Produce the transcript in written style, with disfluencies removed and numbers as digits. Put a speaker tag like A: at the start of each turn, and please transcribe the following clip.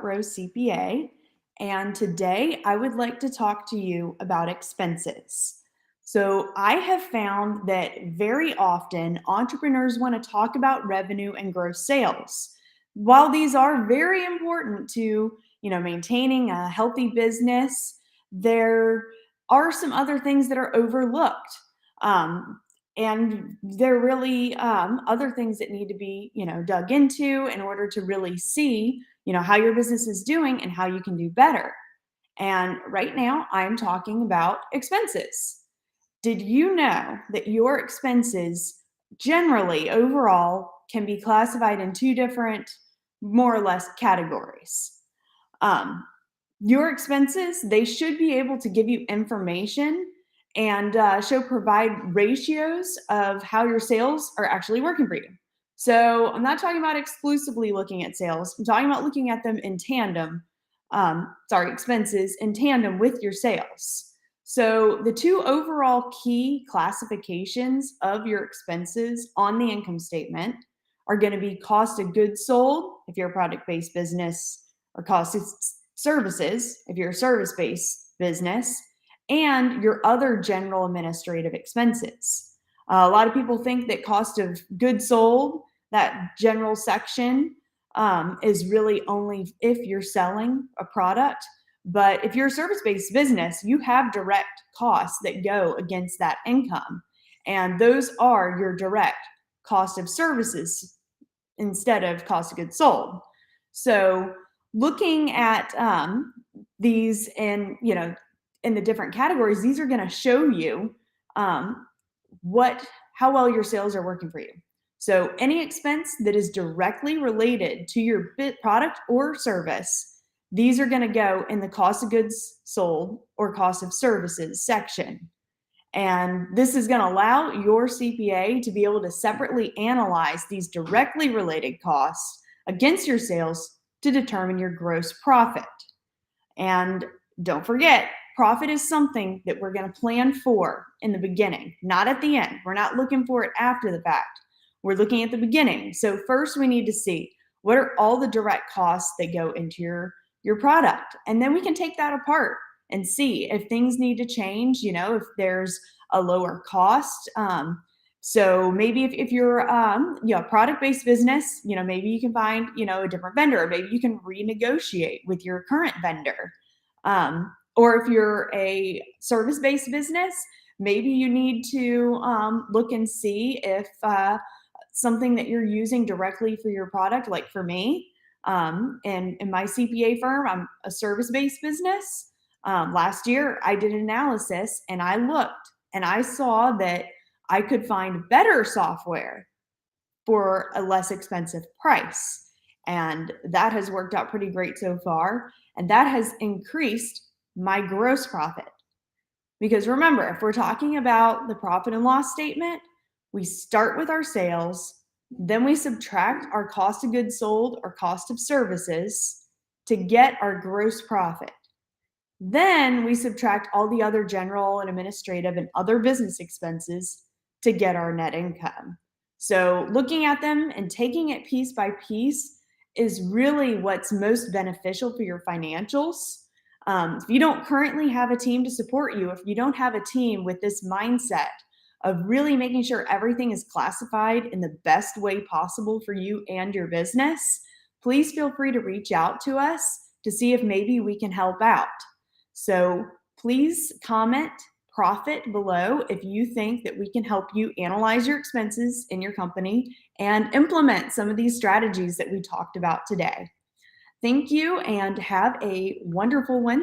A: Rose CPA, and today I would like to talk to you about expenses. So, I have found that very often entrepreneurs want to talk about revenue and gross sales. While these are very important to, maintaining a healthy business, there are some other things that are overlooked. Um, and there are really other things that need to be, dug into in order to really see how your business is doing and how you can do better. And right now I'm talking about expenses. Did you know that your expenses generally overall can be classified in two different, more or less, categories? um, your expenses, they should be able to give you information and provide ratios of how your sales are actually working for you. So I'm not talking about exclusively looking at sales. I'm talking about looking at them in tandem. Expenses in tandem with your sales. So the two overall key classifications of your expenses on the income statement are going to be cost of goods sold if you're a product-based business, or cost of services if you're a service-based business, and your other general administrative expenses. A lot of people think that cost of goods sold, that general section, is really only if you're selling a product. But if you're a service based business, you have direct costs that go against that income. And those are your direct cost of services instead of cost of goods sold. So looking at these in the different categories, these are going to show you um, what how well your sales are working for you. So any expense that is directly related to your product or service, these are going to go in the cost of goods sold or cost of services section. And this is going to allow your CPA to be able to separately analyze these directly related costs against your sales to determine your gross profit. And don't forget, profit is something that we're going to plan for in the beginning, not at the end. We're not looking for it after the fact. We're looking at the beginning. So first we need to see what are all the direct costs that go into your product. And then we can take that apart and see if things need to change, if there's a lower cost. So maybe if you're a product-based business, maybe you can find, a different vendor, or maybe you can renegotiate with your current vendor. Or if you're a service-based business, maybe you need to look and see if something that you're using directly for your product, like for me, and in my CPA firm, I'm a service-based business. Last year, I did an analysis and I looked and I saw that I could find better software for a less expensive price. And that has worked out pretty great so far. And that has increased my gross profit. Because remember, if we're talking about the profit and loss statement, we start with our sales, then we subtract our cost of goods sold or cost of services to get our gross profit. Then we subtract all the other general and administrative and other business expenses to get our net income. So looking at them and taking it piece by piece is really what's most beneficial for your financials. If you don't currently have a team to support you, if you don't have a team with this mindset of really making sure everything is classified in the best way possible for you and your business, please feel free to reach out to us to see if maybe we can help out. So please comment profit below if you think that we can help you analyze your expenses in your company and implement some of these strategies that we talked about today. Thank you and have a wonderful Wednesday.